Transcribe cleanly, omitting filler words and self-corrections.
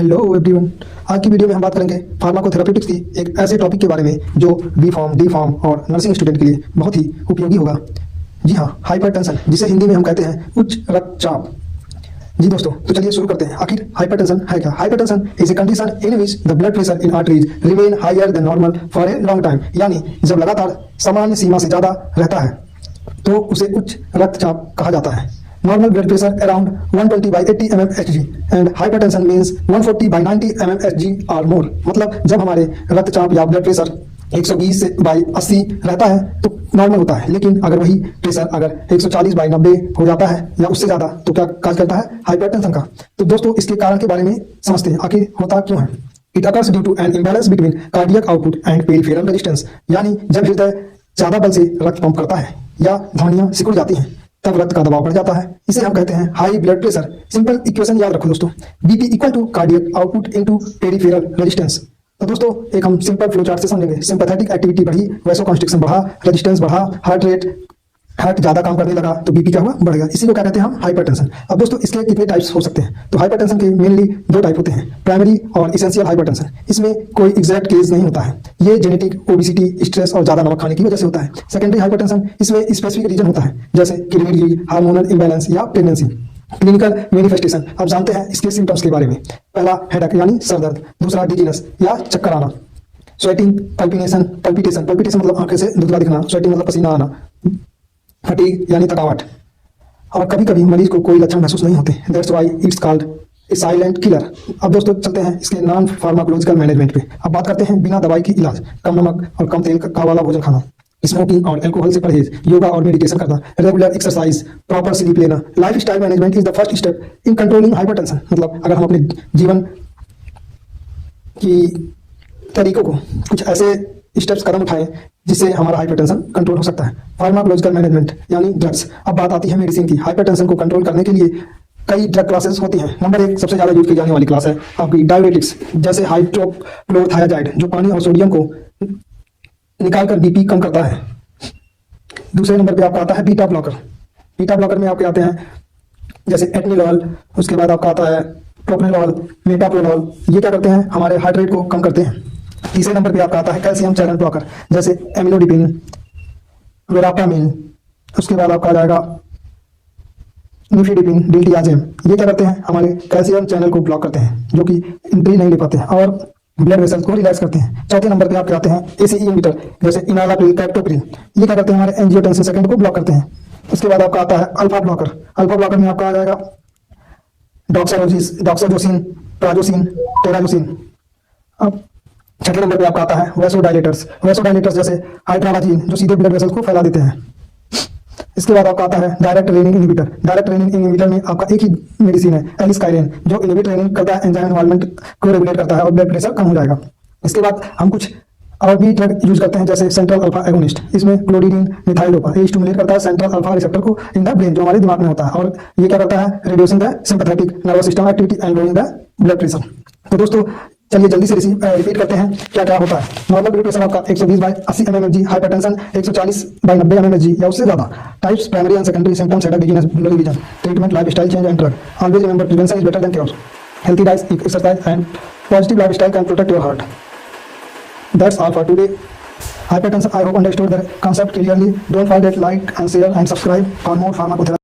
Hello everyone. आज की video में हम बात करेंगे फार्माकोथेराप्यूटिक्स की एक ऐसे टॉपिक के बारे में जो बी फार्म, डी फार्म और नर्सिंग स्टूडेंट के लिए बहुत ही उपयोगी होगा। जी हाँ, हाइपरटेंशन, जिसे हिंदी में हम कहते हैं उच्च रक्तचाप। जी दोस्तों, तो चलिए शुरू करते हैं। आखिर हाइपरटेंशन है क्या? Hypertension is a condition in which the blood pressure in arteries remain higher than normal for a long time. यानी जब लगातार सामान्य सीमा से ज्यादा रहता है तो उसे उच्च रक्तचाप कहा जाता है। Normal blood pressure around 120 by 80 mmHg and hypertension means 140 by 90 mmHg or more। मतलब जब हमारे रक्तचाप या ब्लड प्रेशर 120 से बाई 80 रहता है तो नॉर्मल होता है, लेकिन अगर वही प्रेशर अगर 140 बाई 90 हो जाता है या उससे ज्यादा तो क्या काज करता है? हाइपरटेंशन का। तो दोस्तों, इसके कारण के बारे में समझते हैं, आखिर होता क्यों है। It occurs due to an imbalance between cardiac output and peripheral resistance. यानी जब हृदय ज्यादा बल से रक्त पंप करता है या ध्वनियां सिकुड़ जाती हैं तब रक्त का दबाव बढ़ जाता है। इसे हम कहते हैं high blood pressure. Simple equation याद रखो दोस्तों, BP equal to cardiac output into peripheral resistance. तो दोस्तों, एक हम सिंपल फ्लो चार्ट से समझेंगे। सिंपैथेटिक एक्टिविटी बढ़ी, वैसोकॉन्स्ट्रिक्शन बढ़ा, रेजिस्टेंस बढ़ा, हार्ट ज्यादा काम करने लगा तो बीपी क्या हुआ? बढ़ गया। इसी को क्या कहते हैं हम? हाइपरटेंशन। अब दोस्तों, इसके कितने टाइप्स हो सकते हैं? तो हाइपरटेंशन के मेनली दो टाइप होते हैं, प्राइमरी और इसेंशियल हाइपरटेंशन। इसमें कोई एग्जैक्ट केस नहीं होता है, ये जेनेटिक, ओबिसिटी, स्ट्रेस और ज्यादा नमक खाने की वजह से होता है। सेकेंडरी हाइपरटेंशन, इसमें स्पेसिफिक रीजन होता है, जैसे किडनी, हार्मोनल इंबैलेंस या प्रेगनेंसी। क्लिनिकल मैनिफेस्टेशन, अब जानते हैं इसके सिम्टम्स के बारे में। पहला हेडेक यानी सर दर्द, दूसरा डिजीनेस या चक्कर आना, स्वेटिंग, पल्पिटेशन मतलब आंखें से धुंधला दिखना, स्वेटिंग मतलब पसीना आना, फटीग यानी थकावट, और कभी कभी मरीज को कोई लक्षण महसूस नहीं होते। That's why it's called a silent killer. अब दोस्तों चलते हैं इसके नॉन फार्माकोलॉजिकल मैनेजमेंट पे। अब बात करते हैं बिना दवाई की इलाज। कम नमक और कम तेल का वाला भोजन खाना, स्मोकिंग और अल्कोहल से परहेज, योगा और मेडिटेशन करना, रेगुलर एक्सरसाइज, प्रॉपर स्लीप लेना। Life style management is the first step in controlling hypertension. मतलब अगर हम अपने जीवन की तरीकों को कुछ ऐसे स्टेप्स कदम उठाएं जिससे हमारा हाइपरटेंशन कंट्रोल हो सकता है। फार्माकोलॉजिकल मैनेजमेंट यानी ड्रग्स। अब बात आती है मेडिसिन की। हाइपरटेंशन को कंट्रोल करने के लिए कई ड्रग क्लासेस होती हैं। नंबर 1 सबसे ज्यादा यूज की जाने वाली क्लास है आपकी डायबिटिक्स, जैसे हाइड्रोक्लोरोथायाजाइड, जो पानी और सोडियम को निकालकर बीपी कम करता है। दूसरे नंबर पे आपका आता है बीटा ब्लॉकर। बीटा ब्लॉकर में आपके आते हैं जैसे एटनिलॉल, उसके बाद आपका आता है प्रोप्रेनॉल, मेटाप्रोनॉल। ये क्या करते हैं? हमारे हार्ट रेट को कम करते हैं। तीसरे नंबर पे आपका आता है कैल्शियम चैनल ब्लॉकर, जैसे एमिलोडिपिन, वेरापामिन। उसके बाद आपका आ जाएगा निफिडिपिन, डिल्टियाजेम। ये क्या करते हैं? हमारे कैल्शियम चैनल को ब्लॉक करते हैं, जो कि एंट्री नहीं ले पाते हैं और ब्लड वेसल्स को रिलैक्स करते हैं। चौथे नंबर पे आपके आते हैं एसीई इनहिबिटर, जैसे इनालाप्रिल, कैप्टोप्रिल। ये क्या करते हैं? हमारे एंजियोटेंसिन सेकंड को ब्लॉक करते हैं। उसके बाद आपका आता है अल्फा ब्लॉकर। अल्फा ब्लॉकर में आपका आ जाएगा डॉक्साजोसिन, प्राजोसिन, टेराजोसिन। अब छठे नंबर पे आपका आता है वैसोडाइलेटर्स। वैसोडाइलेटर्स जैसे हाइड्रालाजीन, जो सीधे ब्लड वेसल्स को फैला देते हैं। इसके बाद आपका आता है direct renin inhibitor. Direct renin inhibitor में आपका एक ही मेडिसिन है, एलिस्काइरेन, जो इनहिबिट रेनिन करता है, एंजाइम इन्वॉल्वमेंट को रेगुलेट करता है और ब्लड प्रेशर कम हो जाएगा। इसके बाद हम कुछ और भी ड्रग यूज करते हैं, जैसे सेंट्रल अल्फा एगोनिस्ट। इसमें क्लोडिडीन मिथाइल डोपा, ये स्टिमुलेट करता है सेंट्रल अल्फा रिसेप्टर को इन द ब्रेन, जो हमारे दिमाग में होता है, और ये क्या करता है? Reducing the sympathetic nervous system activity and lowering the blood pressure. तो दोस्तों चलिए जल्दी से रिपीट करते हैं क्या क्या होता है। नॉर्मल ब्लड प्रेशर आपका 120 by 80 mmHg, hypertension 140 by 90 mmHg या उससे ज्यादा। Types primary and secondary symptoms, headache, dizziness, blood vision. Treatment lifestyle change and drug. Always remember prevention is better than cure. Healthy diet, exercise and positive lifestyle can protect your heart. That's all for today. Hypertension, I hope understood the concept clearly. Don't forget like and share and subscribe for more pharmacotherapy.